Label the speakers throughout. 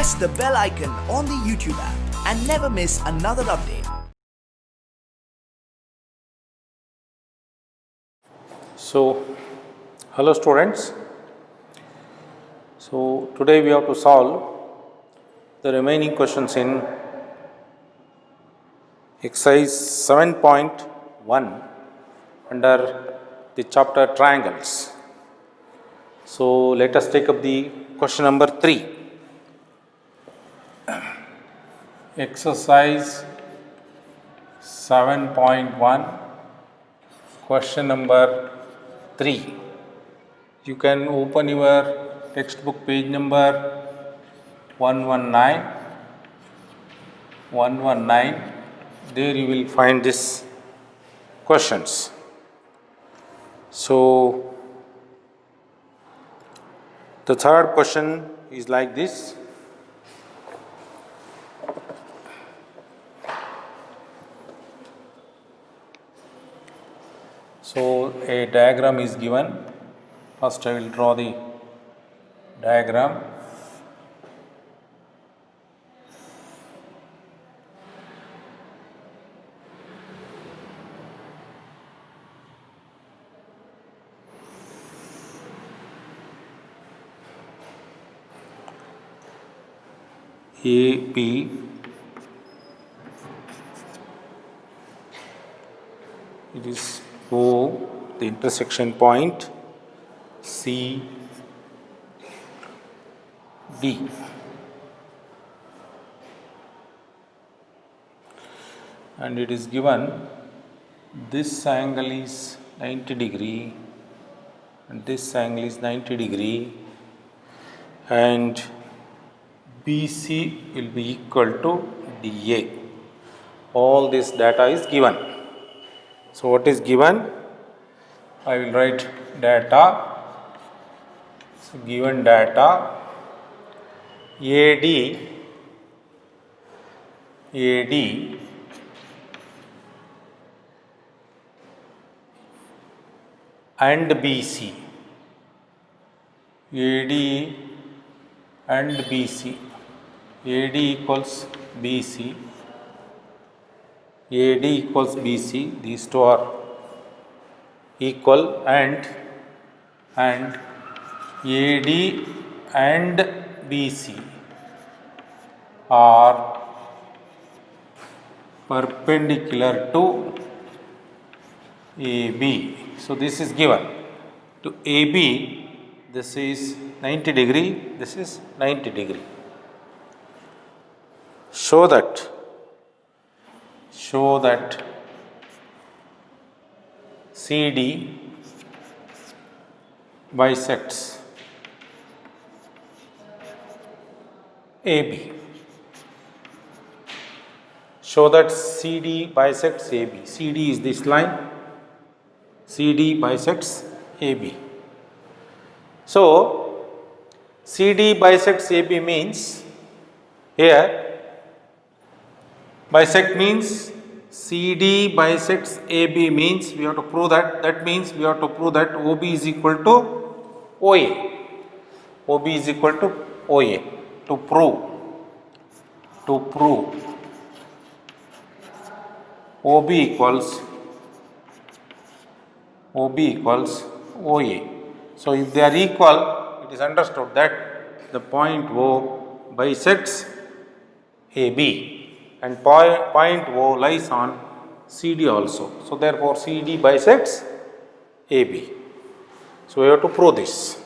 Speaker 1: press the bell icon on the YouTube app and never miss another update.
Speaker 2: So, hello students. So, today we have to solve the remaining questions in exercise 7.1 under the chapter triangles. So, let us take up the question number 3. Exercise 7.1, question number 3. You can open your textbook page number 119. There you will find these questions. So, the third question is like this. So, a diagram is given. First, I will draw the diagram. AB it is O, the intersection point C D. And it is given this angle is 90 degree and this angle is 90 degree and BC will be equal to DA. All this data is given. So, what is given? I will write data. So, given data AD and BC, AD and BC, AD equals BC, AD equals BC, these two are equal and AD and BC are perpendicular to AB. So, this is given to AB, this is 90 degree, this is 90 degree. Show that CD bisects AB. Show that CD bisects AB. CD is this line. CD bisects AB. So, CD bisects AB means here bisect means CD bisects AB means we have to prove that means we have to prove that OB is equal to OA. OB is equal to OA. To prove OB equals OA. So, if they are equal, it is understood that the point O bisects AB and point O lies on CD also. So, therefore, CD bisects AB. So, we have to prove this.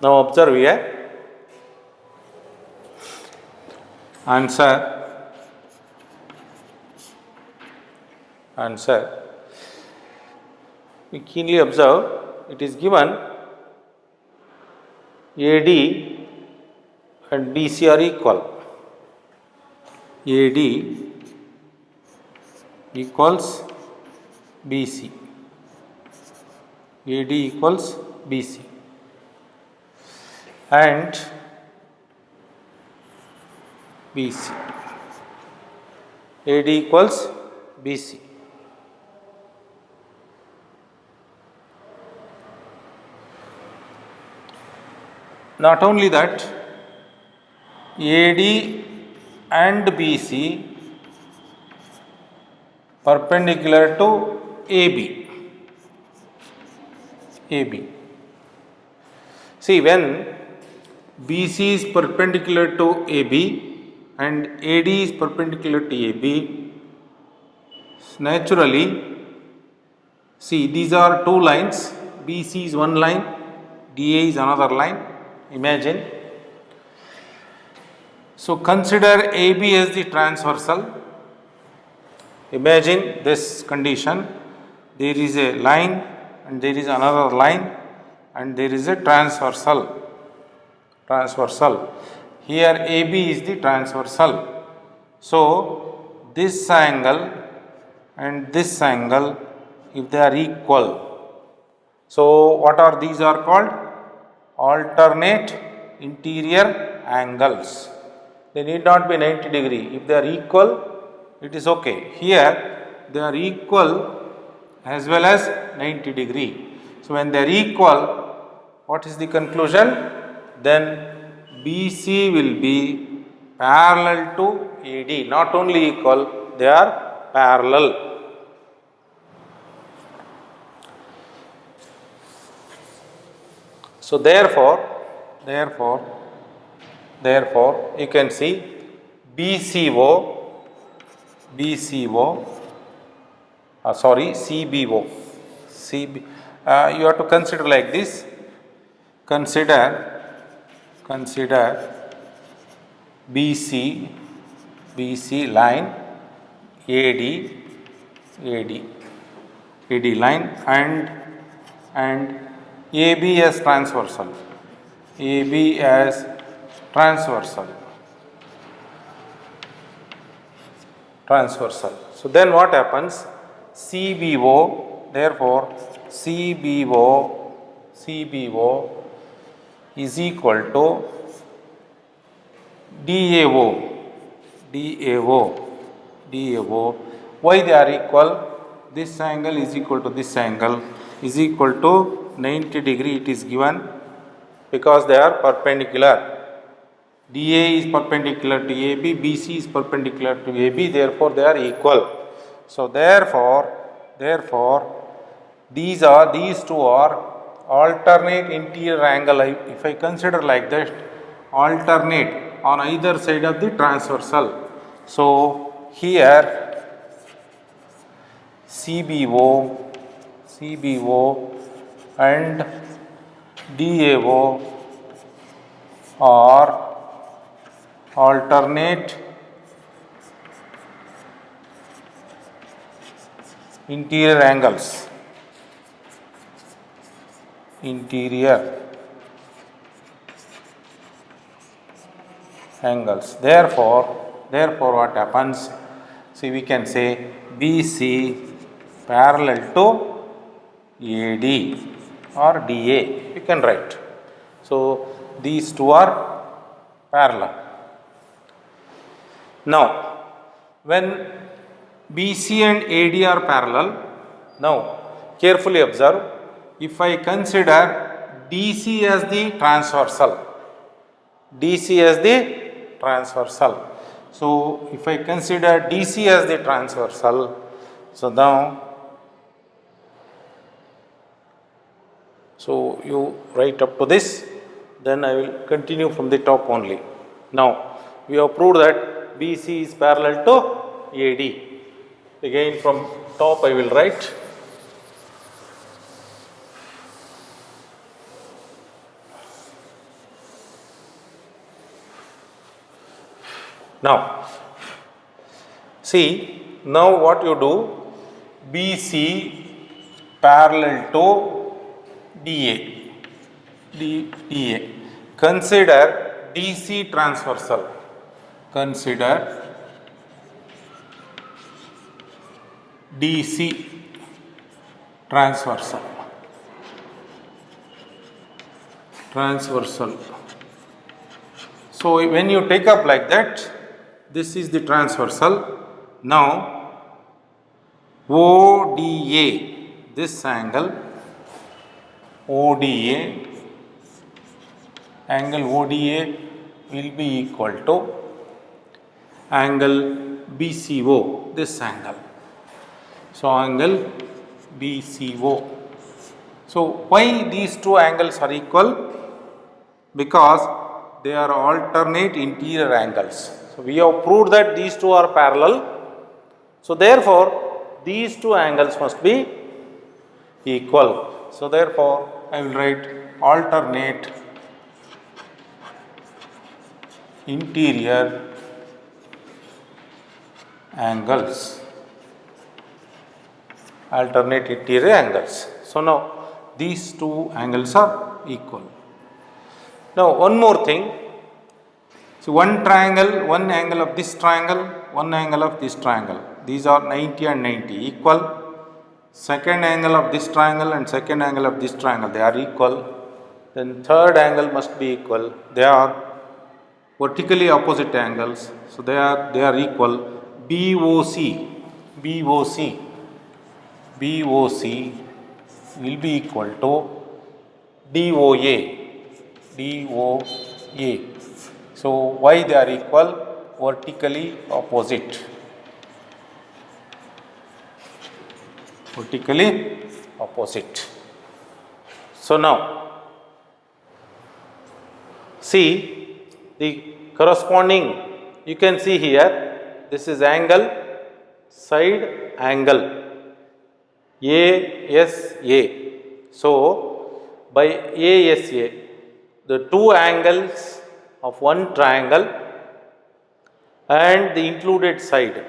Speaker 2: Now, observe here. Answer. We keenly observe, it is given AD and BC are equal. AD equals BC. AD equals BC. And BC. AD equals BC. Not only that, AD and BC perpendicular to AB. AB. See, when BC is perpendicular to AB and AD is perpendicular to AB, naturally, see, these are two lines. BC is one line, DA is another line. Imagine. So, consider AB as the transversal. Imagine this condition. There is a line and there is another line and there is a transversal. Here AB is the transversal. So, this angle and this angle, if they are equal, so what are these are called? Alternate interior angles. They need not be 90 degree. If they are equal, it is okay. Here they are equal as well as 90 degree. So, when they are equal, what is the conclusion? Then BC will be parallel to AD. Not only equal, they are parallel. So, therefore, you can see CBO. You have to consider like this. Consider BC line, AD line and AB as transversal. So, then what happens? CBO, therefore, CBO is equal to DAO. Why they are equal? This angle is equal to this angle is equal to 90 degree. It is given because they are perpendicular. DA is perpendicular to AB, BC is perpendicular to AB, therefore they are equal. So, therefore these two are alternate interior angle. If I consider like that, alternate on either side of the transversal. So, here CBO and DAO are alternate interior angles. Therefore, what happens? See, we can say BC parallel to AD or DA. We can write. So, these two are parallel. Now, when BC and AD are parallel, now carefully observe, if I consider DC as the transversal, so if I consider DC as the transversal, so now, so you write up to this, then I will continue from the top only. Now, we have proved that BC is parallel to AD. Again from top I will write. Now, see, now what you do, BC parallel to DA. Consider DC transversal. Transversal. So, when you take up like that, this is the transversal. Now, ODA, this angle ODA, angle ODA will be equal to angle BCO, this angle. So, angle BCO. So, why these two angles are equal? Because they are alternate interior angles. So, we have proved that these two are parallel. So, therefore, these two angles must be equal. So, therefore, I will write alternate interior angles. Alternate interior angles. So, now these two angles are equal. Now, one more thing. So, one triangle, one angle of this triangle, one angle of this triangle. These are 90 and 90 equal. Second angle of this triangle and second angle of this triangle, they are equal. Then third angle must be equal. They are vertically opposite angles. So, they are equal. BOC will be equal to DOA. So, why they are equal? Vertically opposite. So, now see the corresponding, you can see here, this is angle, side angle ASA. So, by ASA, the two angles of one triangle and the included side.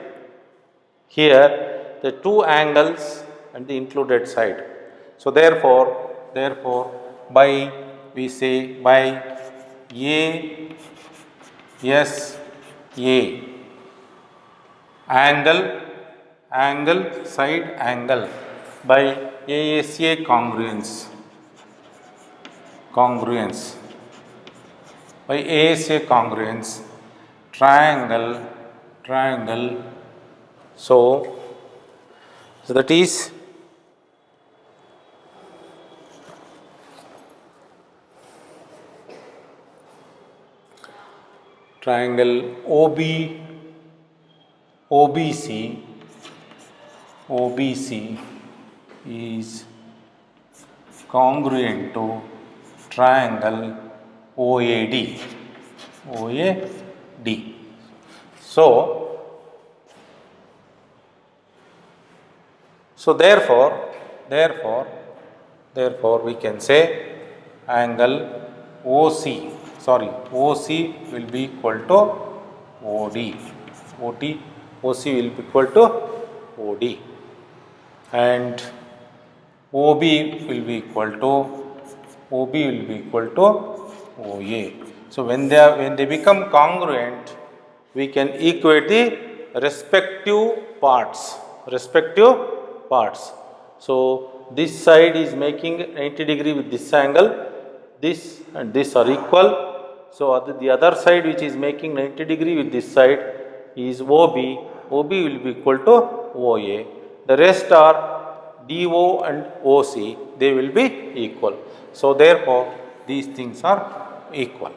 Speaker 2: Here, the two angles and the included side. So, therefore, by we say by ASA angle, side angle, by ASA congruence, by ASA congruence, triangle, so that is triangle OBC is congruent to triangle OAD. So therefore we can say angle OC will be equal to OD. OC will be equal to OD, and OB will be equal to OA. So when they become congruent, we can equate the respective parts. So this side is making 90 degree with this angle, this and this are equal. So the other side which is making 90 degree with this side is OB will be equal to OA. The rest are DO and OC, they will be equal. So therefore, these things are equal.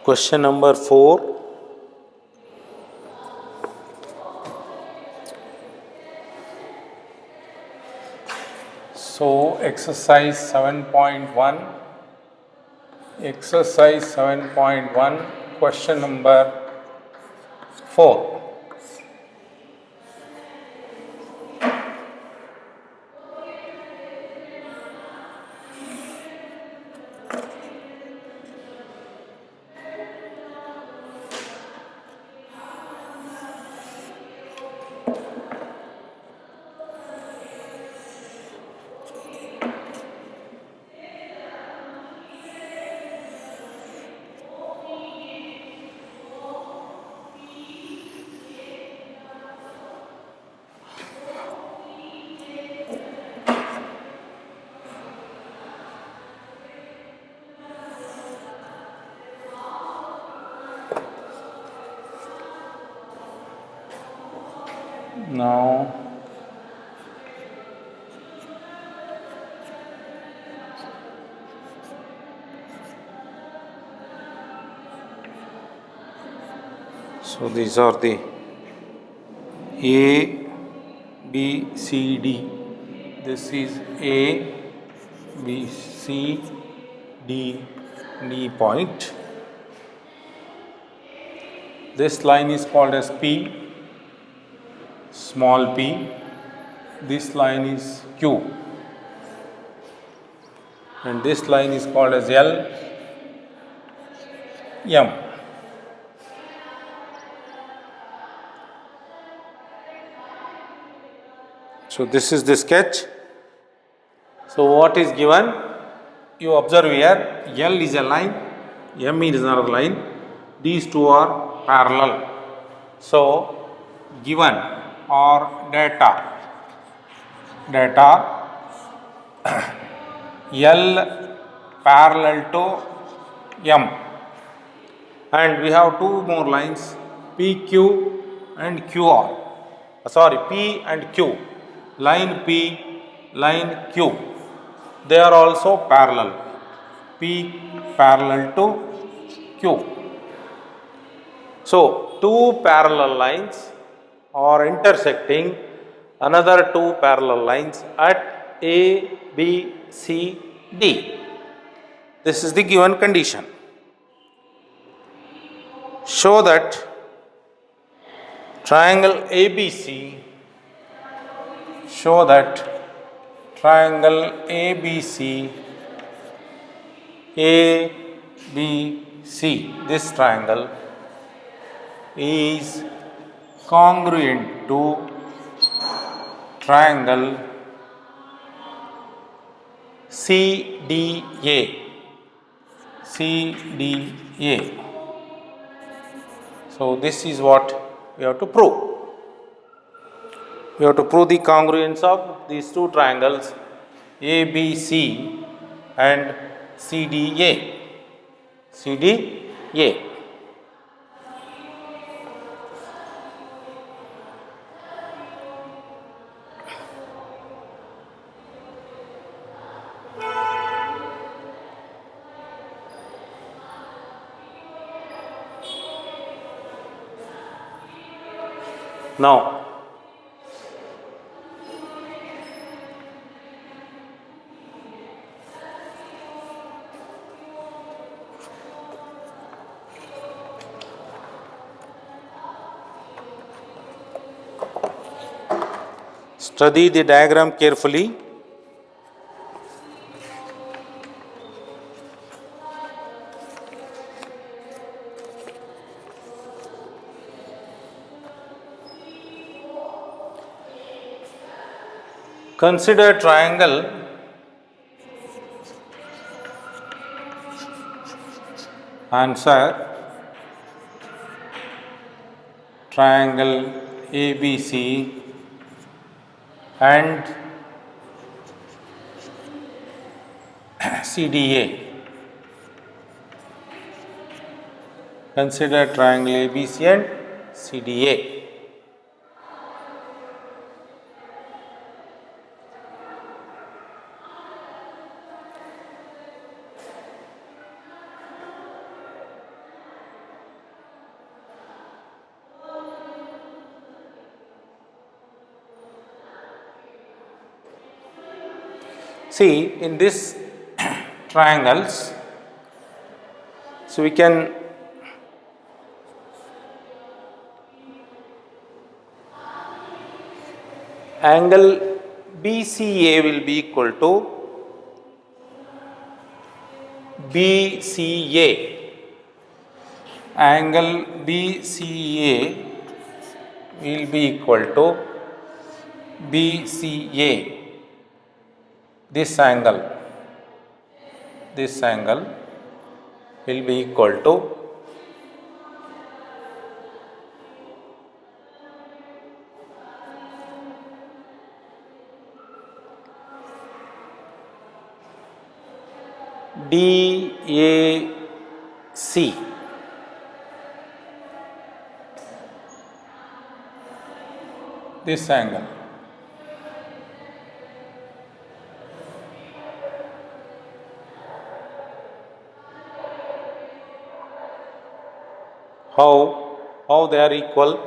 Speaker 2: Question number 4. So exercise 7.1, question number 4. Now so these are the A, B, C, D. This is A, B, C, D, D point. This line is called as P, small p. This line is Q. And this line is called as L, M. So this is the sketch. So what is given? You observe here, L is a line, M is another line. These two are parallel. So given or data L parallel to M, and we have two more lines, PQ and QR. P and Q, line P, line Q. They are also parallel. P parallel to Q. So two parallel lines are intersecting another two parallel lines at A, B, C, D. This is the given condition. Show that triangle ABC, this triangle is congruent to triangle CDA. So this is what we have to prove. We have to prove the congruence of these two triangles ABC and CDA. Now, study the diagram carefully. Consider triangle triangle ABC and CDA. Consider triangle ABC and CDA. See, in this triangles, so we can angle BCA will be equal to BCA. Angle BCA will be equal to BCA. This angle will be equal to DAC. This angle. How they are equal?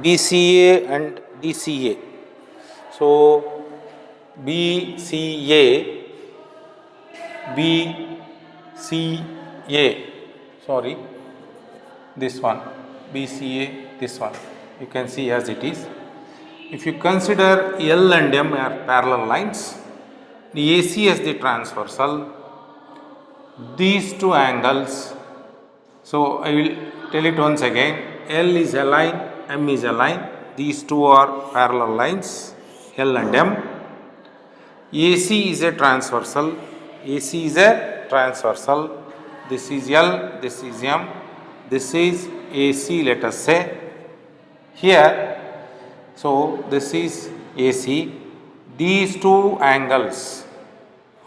Speaker 2: BCA and DCA. So BCA, sorry, this one, BCA, this one, you can see as it is. If you consider L and M are parallel lines, the AC as the transversal, these two angles, so I will tell it once again, L is a line, M is a line, these two are parallel lines, L and M. AC is a transversal, this is L, this is M, this is AC, let us say. Here, so this is AC, these two angles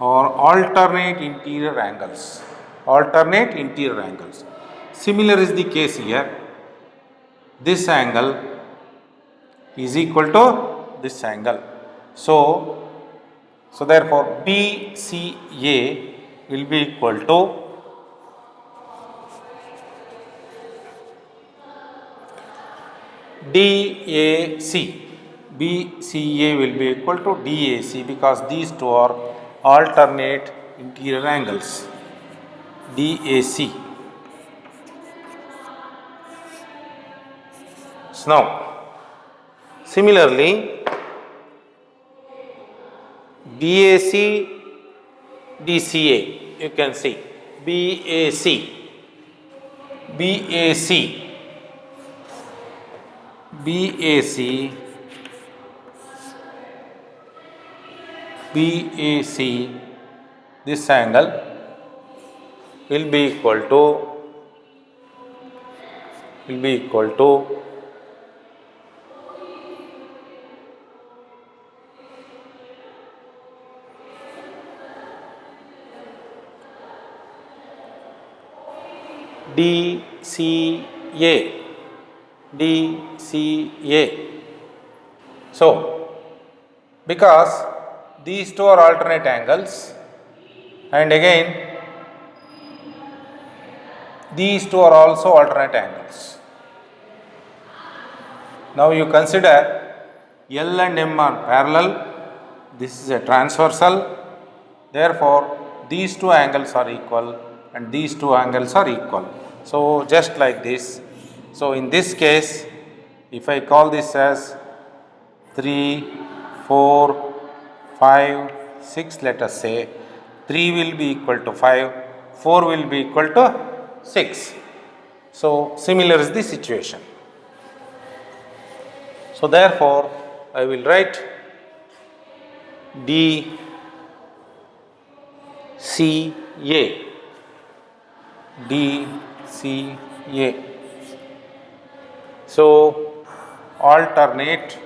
Speaker 2: are alternate interior angles. Similar is the case here. This angle is equal to this angle. So therefore BCA will be equal to DAC. BCA will be equal to DAC because these two are alternate interior angles. DAC. So now, similarly, BAC, DCA, you can see BAC, this angle will be equal to DCA. So, because these two are alternate angles and again these two are also alternate angles. Now you consider L and M are parallel, this is a transversal, therefore these two angles are equal and these two angles are equal. So just like this. So in this case, if I call this as 3, 4, 5, 6, let us say, 3 will be equal to 5, 4 will be equal to 6. So similar is the situation. So therefore, I will write DCA. So alternate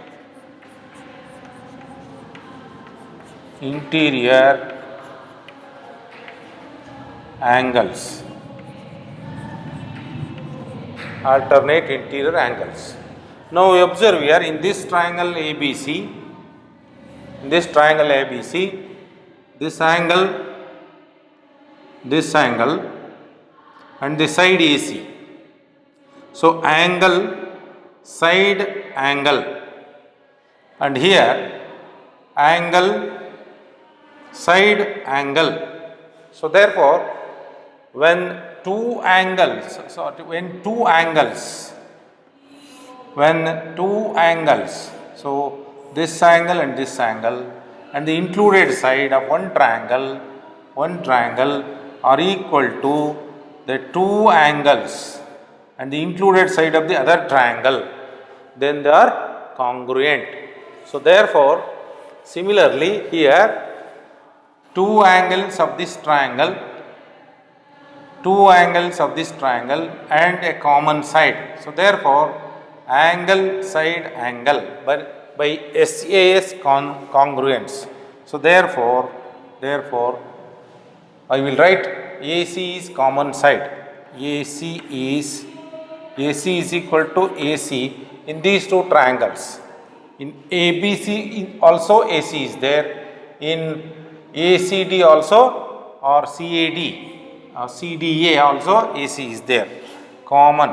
Speaker 2: interior angles. Now observe here in this triangle ABC, this angle this angle and the side AC. So angle, side angle, and here angle, side angle. So therefore, when two angles, so this angle and the included side of one triangle are equal to the two angles and the included side of the other triangle, then they are congruent. So therefore, similarly here two angles of this triangle and a common side. So therefore, angle side angle by SAS congruence. So therefore I will write AC is common side. AC is equal to AC in these two triangles. In ABC also AC is there. In ACD also or CAD or CDA also AC is there. Common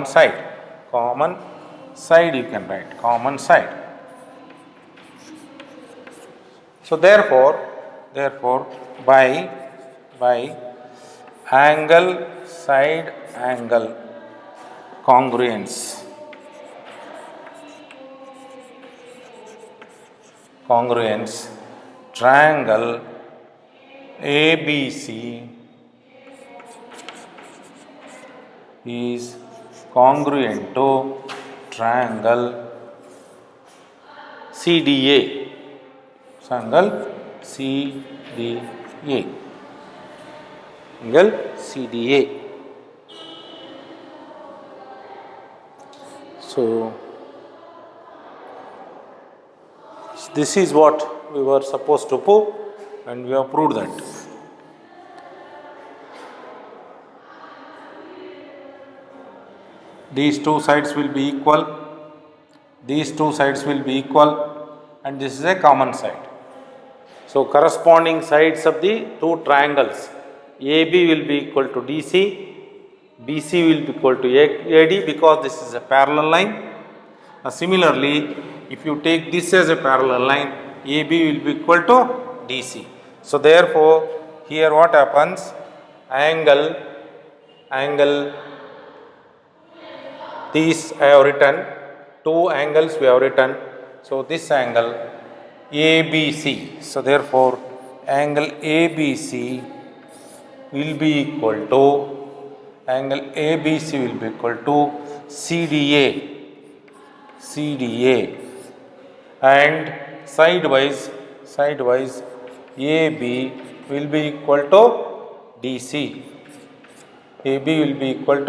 Speaker 2: side. You can write common side. So therefore by angle side angle congruence triangle ABC is congruent to triangle CDA. Angle CDA. So this is what we were supposed to prove, and we have proved that. These two sides will be equal, and this is a common side. So corresponding sides of the two triangles AB will be equal to DC, BC will be equal to AD because this is a parallel line. Similarly, if you take this as a parallel line, AB will be equal to DC. So therefore, here what happens? Angle, these I have written, two angles we have written. So this angle ABC. So therefore, angle ABC will be equal to CDA, and sidewise AB will be equal to DC. BC will be equal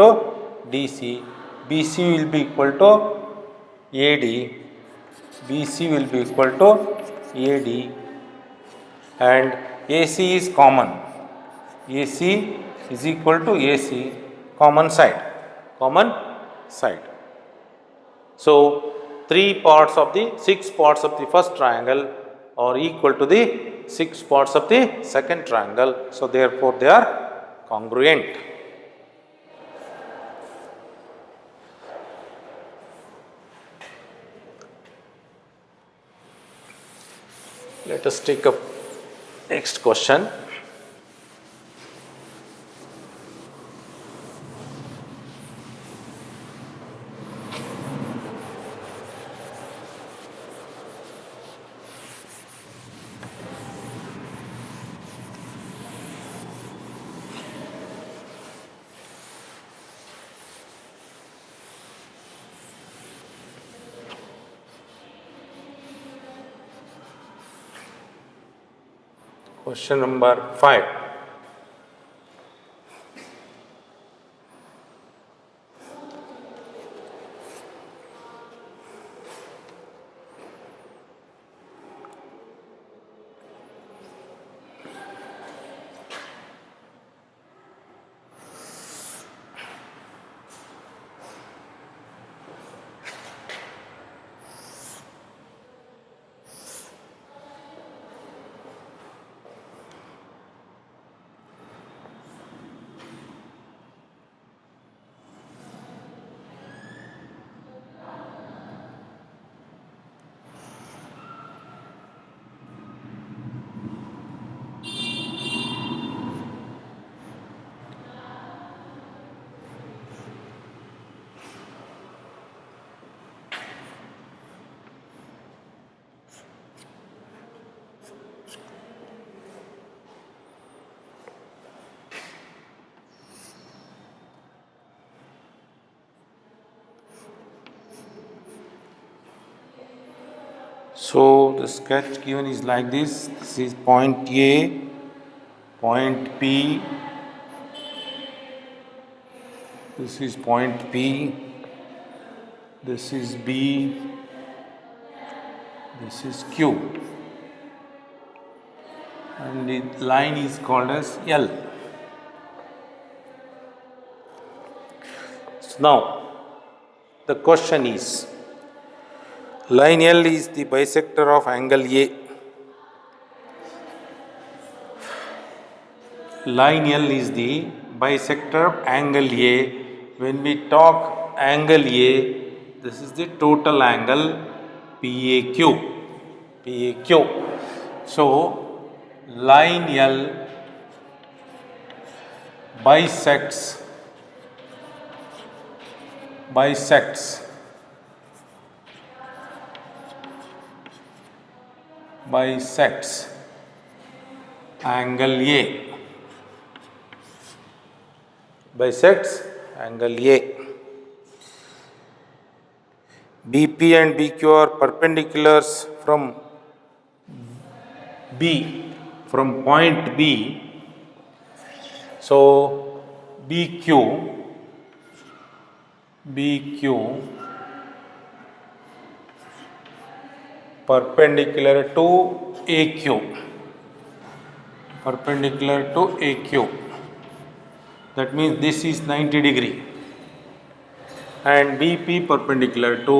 Speaker 2: to AD, and AC is common. AC is equal to AC, common side. So 6 parts of the first triangle are equal to the 6 parts of the second triangle. So therefore they are congruent. Let us take up next question. Question number 5. So the sketch given is like this. This is point A, point P, this is point P, this is B, this is Q, and the line is called as L. So now the question is, line L is the bisector of angle A. Line L is the bisector of angle A. When we talk angle A, this is the total angle PAQ. PAQ. So line L bisects angle A. Bisects angle A. BP and BQ are perpendiculars from point B. So BQ perpendicular to AQ. That means this is 90 degree, and BP perpendicular to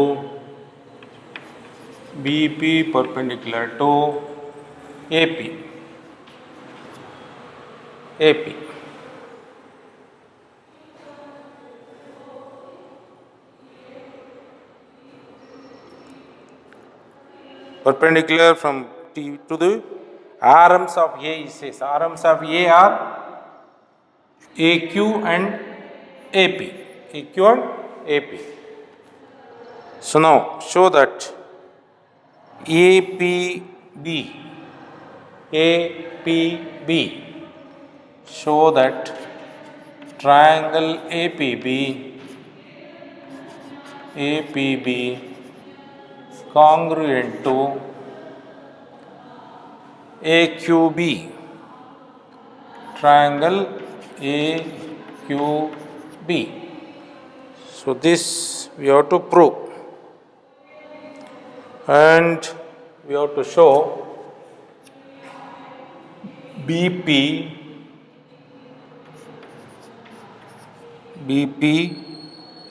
Speaker 2: AP. Perpendicular from T to the arms of A, it says arms of A are AQ and AP. So now show that APB, show that triangle APB congruent to AQB, triangle AQB. So this we have to prove, and we have to show BP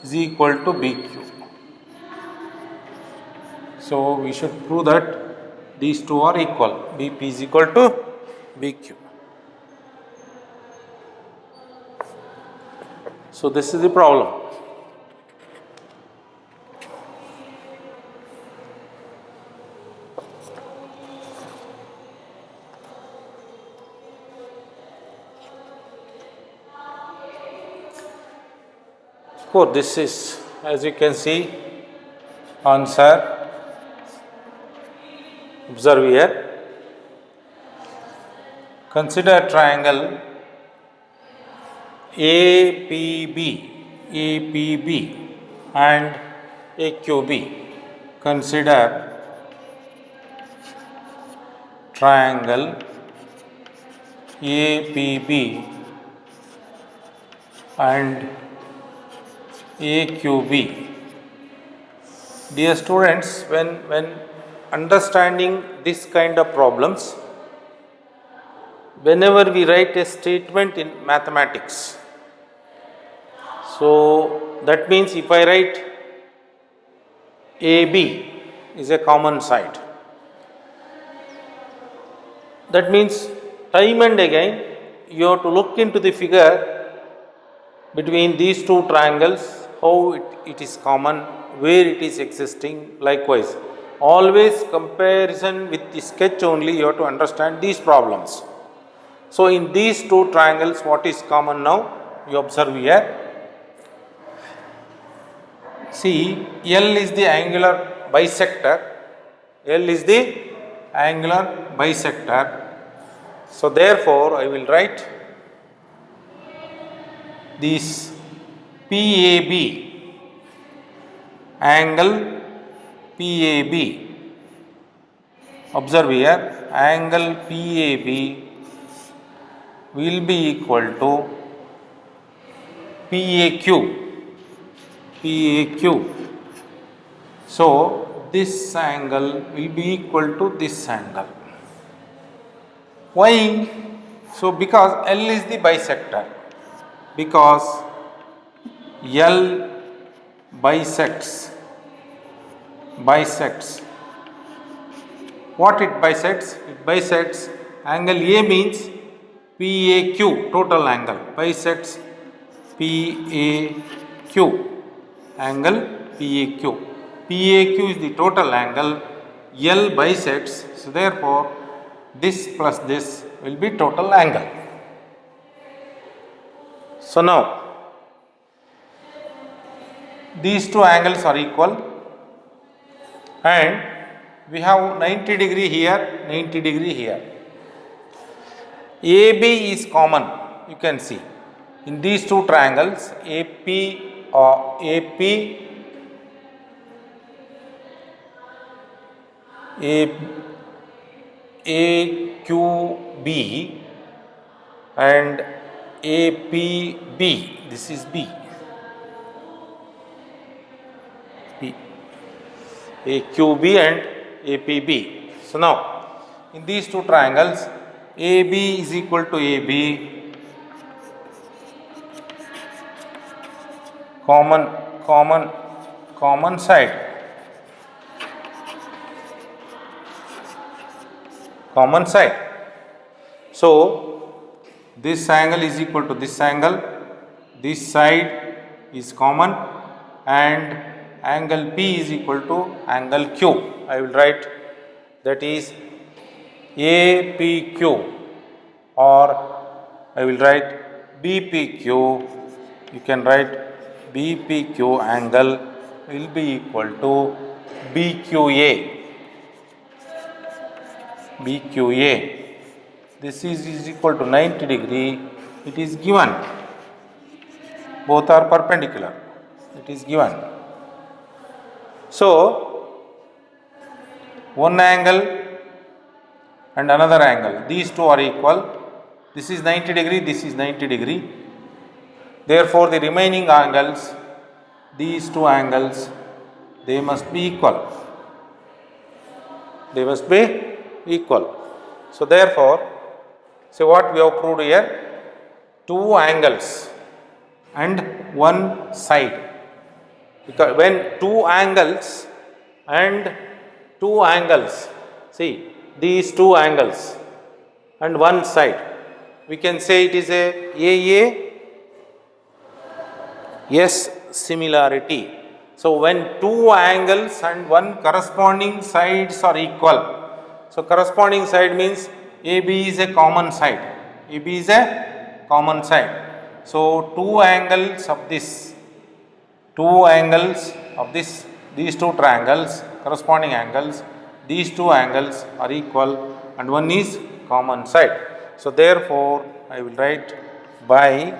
Speaker 2: is equal to BQ. So we should prove that these two are equal. BP is equal to BQ. So this is the problem. So this is, as you can see, answer. Observe here. Consider triangle APB and AQB. Consider triangle APB and AQB. Dear students, when understanding this kind of problems, whenever we write a statement in mathematics, so that means if I write AB is a common side, that means time and again you have to look into the figure between these two triangles, how it is common, where it is existing. Likewise, always comparison with the sketch only, you have to understand these problems. So in these two triangles, what is common now? You observe here. See, L is the angular bisector. So therefore, I will write this PAB, angle PAB Observe here, angle PAB will be equal to PAQ. So this angle will be equal to this angle. Why? So because L is the bisector. Because L bisects. What it bisects? It bisects angle A means PAQ, total angle, bisects PAQ, angle PAQ. PAQ is the total angle, L bisects, so therefore this plus this will be total angle. So now these two angles are equal and we have 90 degree here, 90 degree here. AB is common, you can see. In these two triangles, AQB and APB, this is B. AQB and APB. So now, in these two triangles, AB is equal to AB, common side, So this angle is equal to this angle, this side is common, and angle P is equal to angle Q. I will write that is APQ, or I will write BPQ. You can write BPQ angle will be equal to BQA. This is equal to 90 degree. It is given. Both are perpendicular. It is given. So one angle and another angle, these two are equal. This is 90 degree, this is 90 degree. Therefore, the remaining angles, these two angles, they must be equal. So therefore, see what we have proved here, two angles and one side. Because when two angles and two angles, see these two angles and one side, we can say it is a AAS similarity. So when two angles and one corresponding sides are equal, so corresponding side means AB is a common side. So these two triangles, corresponding angles, these two angles are equal and one is common side. So therefore, I will write by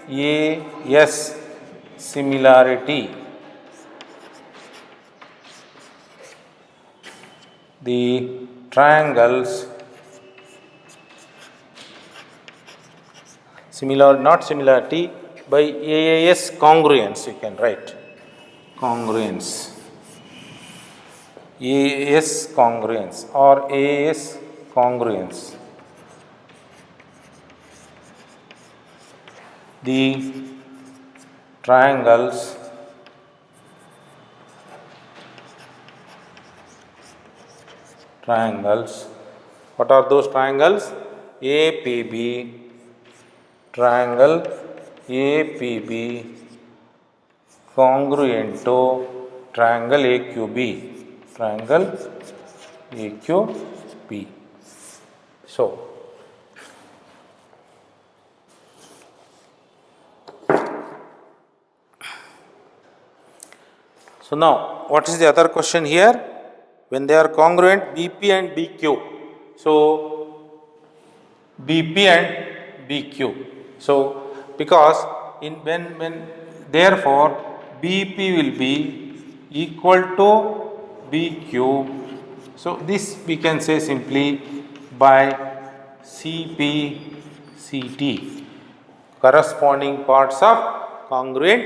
Speaker 2: AAS similarity, the triangles not similarity, by AAS congruence, you can write congruence, AAS congruence or AAS congruence. The triangles what are those triangles? APB, triangle APB congruent to triangle AQB, So now what is the other question here? When they are congruent, BP and BQ. So BP and BQ. So because when therefore BP will be equal to BQ. So this we can say simply by CPCT, corresponding parts of congruent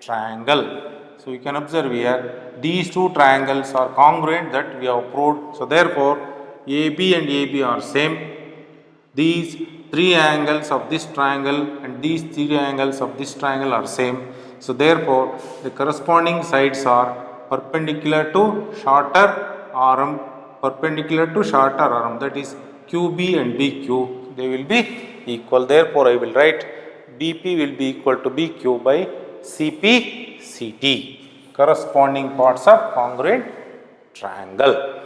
Speaker 2: triangle. So you can observe here these two triangles are congruent, that we have proved. So therefore AB and AB are same. These three angles of this triangle and these three angles of this triangle are same. So therefore the corresponding sides are perpendicular to shorter arm, that is QB and BQ, they will be equal. Therefore I will write BP will be equal to BQ by CPCT, corresponding parts of congruent triangle.